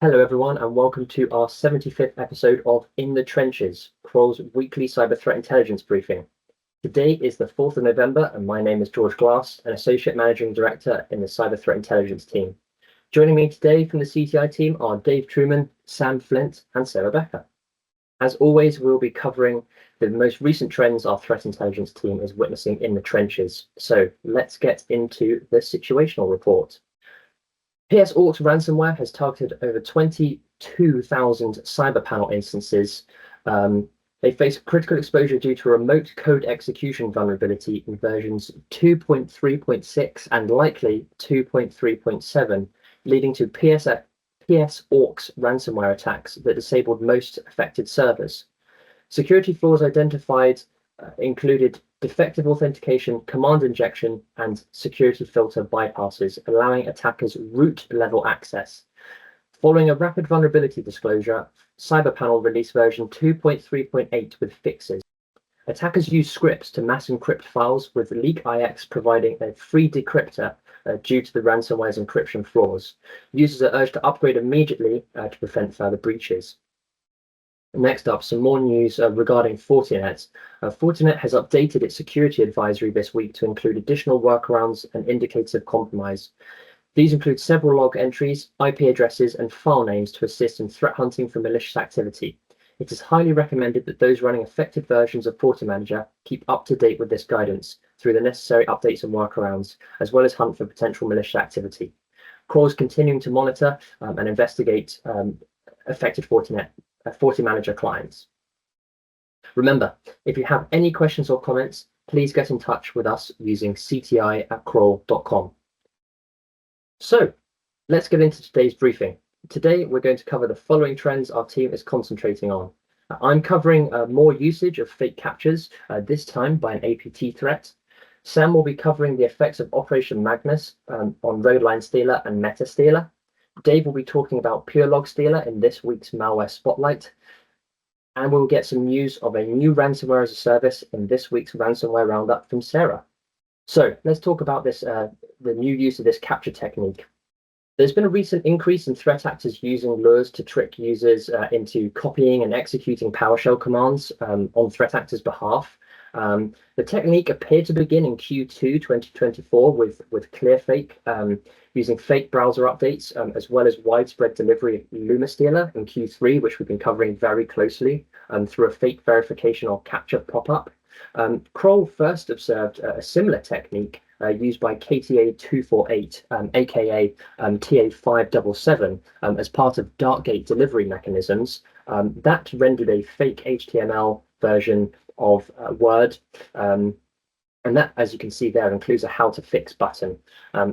Hello, everyone, and welcome to our 75th episode of In the Trenches, Kroll's weekly cyber threat intelligence briefing. Today is the 4th of November, and my name is George Glass, an Associate Managing Director in the Cyber Threat Intelligence team. Joining me today from the CTI team are Dave Truman, Sam Flint, and Sarah Becker. As always, we'll be covering the most recent trends our threat intelligence team is witnessing in the trenches. So let's get into the situational report. PS Orcs ransomware has targeted over 22,000 cyber panel instances. They face critical exposure due to remote code execution vulnerability in versions 2.3.6 and likely 2.3.7, leading to PS Orcs ransomware attacks that disabled most affected servers. Security flaws identified included defective authentication, command injection, and security filter bypasses, allowing attackers root-level access. Following a rapid vulnerability disclosure, CyberPanel released version 2.3.8 with fixes. Attackers use scripts to mass encrypt files, with LeakIX providing a free decryptor due to the ransomware's encryption flaws. Users are urged to upgrade immediately to prevent further breaches. Next up, some more news regarding Fortinet. Fortinet has updated its security advisory this week to include additional workarounds and indicators of compromise. These include several log entries, IP addresses, and file names to assist in threat hunting for malicious activity. It is highly recommended that those running effective versions of FortiManager keep up to date with this guidance through the necessary updates and workarounds, as well as hunt for potential malicious activity. Kroll is continuing to monitor and investigate affected FortiManager clients. Remember, if you have any questions or comments, please get in touch with us using cti@kroll.com. So let's get into today's briefing. Today, we're going to cover the following trends our team is concentrating on. I'm covering more usage of fake captchas, this time by an APT threat. Sam will be covering the effects of Operation Magnus on Roadline Stealer and Meta Stealer. Dave will be talking about PURELOGS Stealer in this week's Malware Spotlight. And we'll get some news of a new ransomware as a service in this week's Ransomware Roundup from Sarah. So let's talk about this, the new use of this Captcha technique. There's been a recent increase in threat actors using lures to trick users into copying and executing PowerShell commands on threat actors' behalf. The technique appeared to begin in Q2 2024 with ClearFake, using fake browser updates, as well as widespread delivery of LumaStealer in Q3, which we've been covering very closely, through a fake verification or Captcha pop-up. Kroll first observed a similar technique used by KTA 248, aka TA577, as part of Darkgate delivery mechanisms. That rendered a fake HTML version of Word, and that, as you can see there, includes a how to fix button.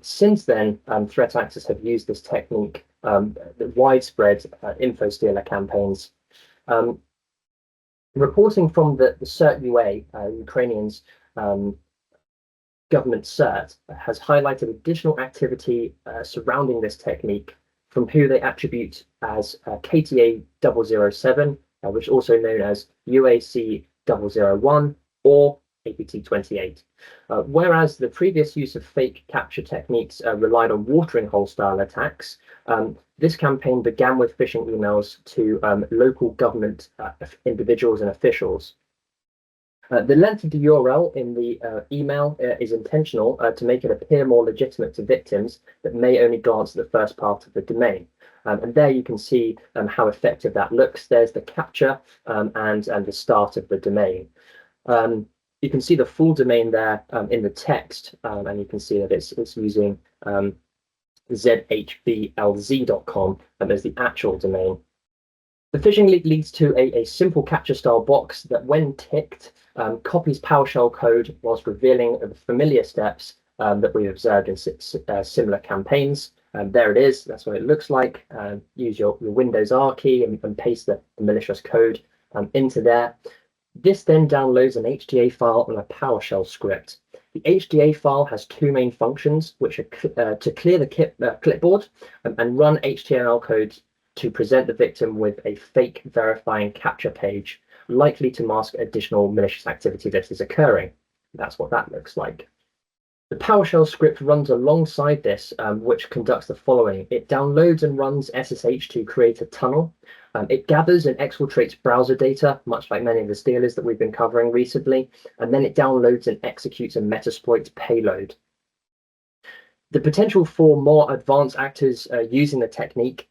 Since then, threat actors have used this technique, the widespread info stealer campaigns. Reporting from the CERT UA, Ukrainians government CERT, has highlighted additional activity surrounding this technique from who they attribute as KTA 007, which is also known as UAC 001 or APT 28. Whereas the previous use of fake capture techniques relied on watering hole style attacks, this campaign began with phishing emails to local government individuals and officials. The length of the URL in the email is intentional to make it appear more legitimate to victims that may only glance at the first part of the domain. And there you can see how effective that looks. There's the capture and the start of the domain. You can see the full domain there in the text, and you can see that it's using zhblz.com as the actual domain. The phishing link leads to a simple capture style box that, when ticked, copies PowerShell code whilst revealing the familiar steps that we've observed in similar campaigns. There it is. That's what it looks like. Use your Windows R key and paste the malicious code into there. This then downloads an HTA file and a PowerShell script. The HTA file has two main functions, which are to clear the clipboard and run HTML code to present the victim with a fake verifying capture page, likely to mask additional malicious activity that is occurring. That's what that looks like. The PowerShell script runs alongside this, which conducts the following. It downloads and runs SSH to create a tunnel. It gathers and exfiltrates browser data, much like many of the stealers that we've been covering recently, and then it downloads and executes a Metasploit payload. The potential for more advanced actors using the technique,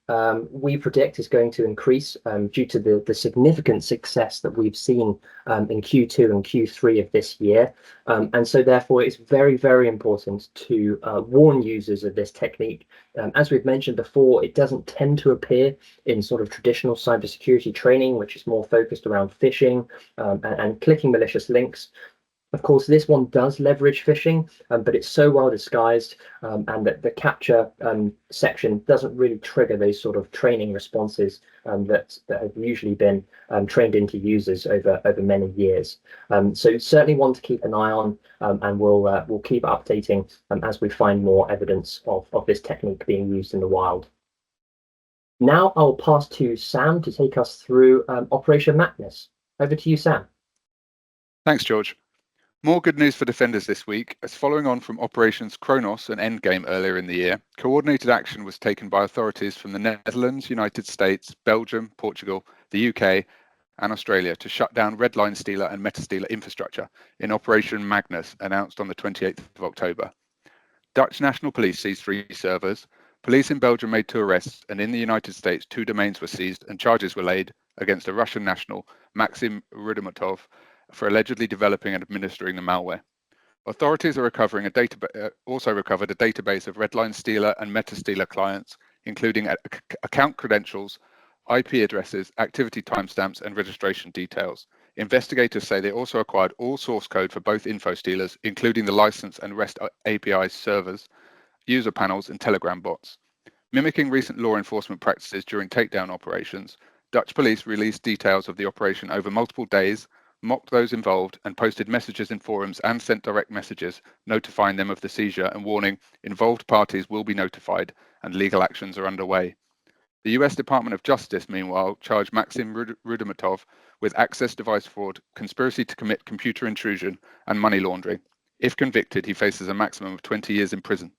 we predict, is going to increase due to the significant success that we've seen in Q2 and Q3 of this year. And so therefore, it's very, very important to warn users of this technique. As we've mentioned before, it doesn't tend to appear in sort of traditional cybersecurity training, which is more focused around phishing and clicking malicious links. Of course, this one does leverage phishing, but it's so well disguised, and that the Captcha section doesn't really trigger those sort of training responses that have usually been trained into users over many years. So certainly one to keep an eye on, and we'll keep updating as we find more evidence of this technique being used in the wild. Now I'll pass to Sam to take us through Operation Magnus. Over to you, Sam. Thanks, George. More good news for defenders this week, as following on from Operations Kronos and Endgame earlier in the year, coordinated action was taken by authorities from the Netherlands, United States, Belgium, Portugal, the UK, and Australia to shut down Redline Stealer and Metastealer infrastructure in Operation Magnus, announced on the 28th of October. Dutch National Police seized 3 servers, police in Belgium made 2 arrests, and in the United States 2 domains were seized and charges were laid against a Russian national, Maxim Rudimatov, for allegedly developing and administering the malware. Authorities are also recovered a database of Redline Stealer and Metastealer clients, including account credentials, IP addresses, activity timestamps, and registration details. Investigators say they also acquired all source code for both info stealers, including the license and REST API servers, user panels, and Telegram bots. Mimicking recent law enforcement practices during takedown operations, Dutch police released details of the operation over multiple days, mocked those involved, and posted messages in forums and sent direct messages notifying them of the seizure and warning involved parties will be notified and legal actions are underway. The US Department of Justice, meanwhile, charged Maxim Rudimatov with access device fraud, conspiracy to commit computer intrusion, and money laundering. If convicted, he faces a maximum of 20 years in prison.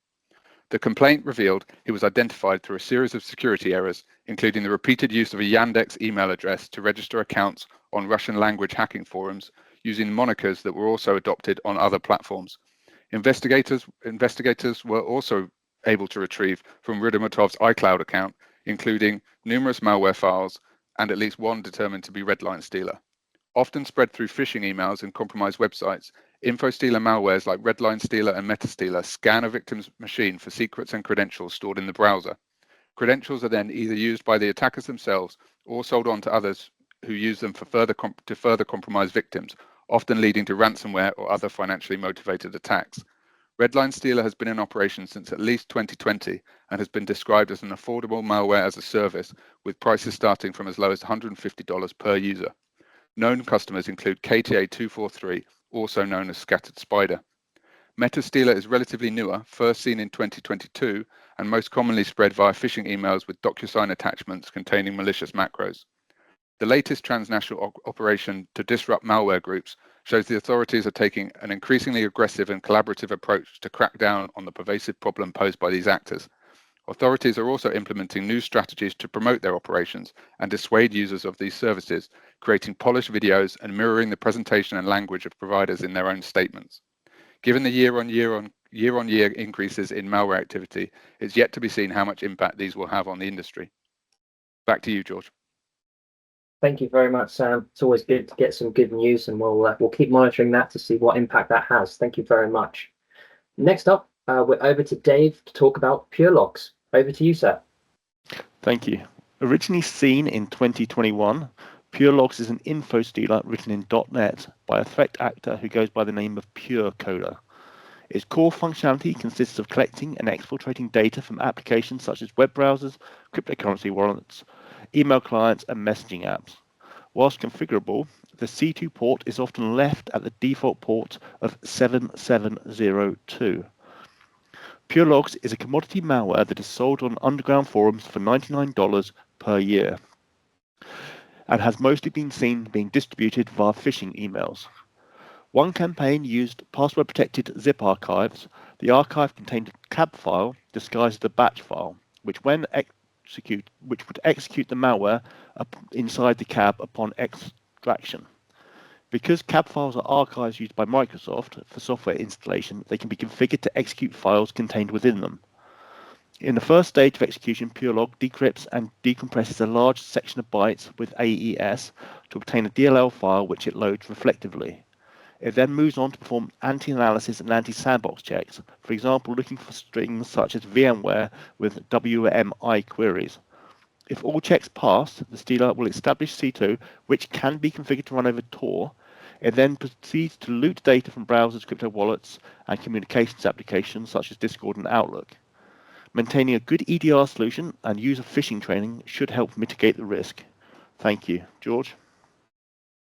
The complaint revealed he was identified through a series of security errors, including the repeated use of a Yandex email address to register accounts on Russian language hacking forums, using monikers that were also adopted on other platforms. Investigators were also able to retrieve from Rudimatov's iCloud account, including numerous malware files and at least one determined to be Redline Stealer. Often spread through phishing emails and compromised websites, InfoStealer malwares like Redline Stealer and Metastealer scan a victim's machine for secrets and credentials stored in the browser. Credentials are then either used by the attackers themselves or sold on to others who use them for further compromise victims, often leading to ransomware or other financially motivated attacks. Redline Stealer has been in operation since at least 2020 and has been described as an affordable malware as a service, with prices starting from as low as $150 per user. Known customers include KTA243, also known as Scattered Spider. Metastealer is relatively newer, first seen in 2022, and most commonly spread via phishing emails with DocuSign attachments containing malicious macros. The latest transnational operation to disrupt malware groups shows the authorities are taking an increasingly aggressive and collaborative approach to crack down on the pervasive problem posed by these actors. Authorities are also implementing new strategies to promote their operations and dissuade users of these services, creating polished videos and mirroring the presentation and language of providers in their own statements. Given the year-on-year increases in malware activity, it's yet to be seen how much impact these will have on the industry. Back to you, George. Thank you very much, Sam. It's always good to get some good news, and we'll keep monitoring that to see what impact that has. Thank you very much. Next up, we're over to Dave to talk about PURELOGS. Over to you, sir. Thank you. Originally seen in 2021, PURELOGS is an info stealer written in .NET by a threat actor who goes by the name of PureCoder. Its core functionality consists of collecting and exfiltrating data from applications such as web browsers, cryptocurrency wallets, email clients, and messaging apps. Whilst configurable, the C2 port is often left at the default port of 7702. PURELOGS is a commodity malware that is sold on underground forums for $99 per year and has mostly been seen being distributed via phishing emails. One campaign used password-protected zip archives The archive contained a cab file disguised as a batch file, which would execute the malware inside the cab upon extraction. Because cab files are archives used by Microsoft for software installation, they can be configured to execute files contained within them. In the first stage of execution, PureLog decrypts and decompresses a large section of bytes with AES to obtain a DLL file which it loads reflectively. It then moves on to perform anti-analysis and anti-sandbox checks, for example, looking for strings such as VMware with WMI queries. If all checks pass, the stealer will establish C2, which can be configured to run over Tor. It then proceeds to loot data from browsers, crypto wallets, and communications applications such as Discord and Outlook. Maintaining a good EDR solution and user phishing training should help mitigate the risk. Thank you. George?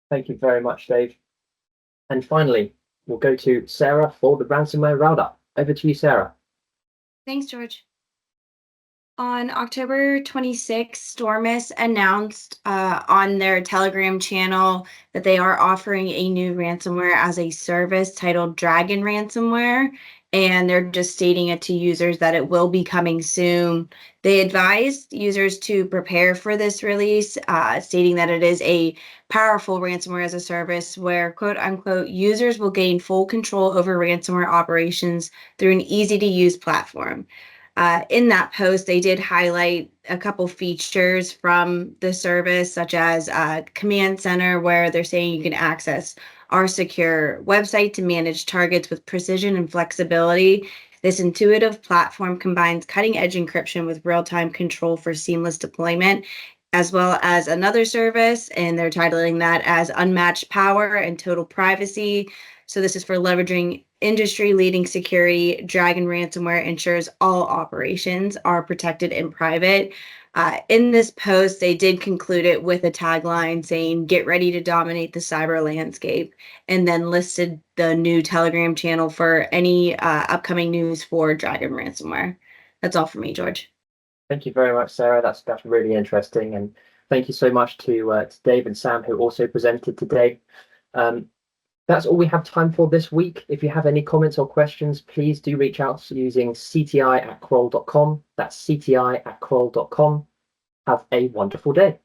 Thank you very much, Dave. And finally, we'll go to Sarah for the Ransomware Roundup. Over to you, Sarah. Thanks, George. On October 26th, Stormus announced on their Telegram channel that they are offering a new ransomware as a service titled Dragon Ransomware, and they're just stating it to users that it will be coming soon. They advised users to prepare for this release, stating that it is a powerful ransomware as a service where, quote unquote, users will gain full control over ransomware operations through an easy-to-use platform. In that post, they did highlight a couple features from the service, such as Command Center, where they're saying you can access our secure website to manage targets with precision and flexibility. This intuitive platform combines cutting-edge encryption with real-time control for seamless deployment, as well as another service, and they're titling that as Unmatched Power and Total Privacy. So this is for leveraging industry-leading security. Dragon Ransomware ensures all operations are protected and private. In this post, they did conclude it with a tagline saying, "Get ready to dominate the cyber landscape," and then listed the new Telegram channel for any upcoming news for Dragon Ransomware. That's all for me, George. Thank you very much, Sarah. That's really interesting. And thank you so much to Dave and Sam, who also presented today. That's all we have time for this week. If you have any comments or questions, please do reach out using cti@kroll.com. That's cti@kroll.com. Have a wonderful day.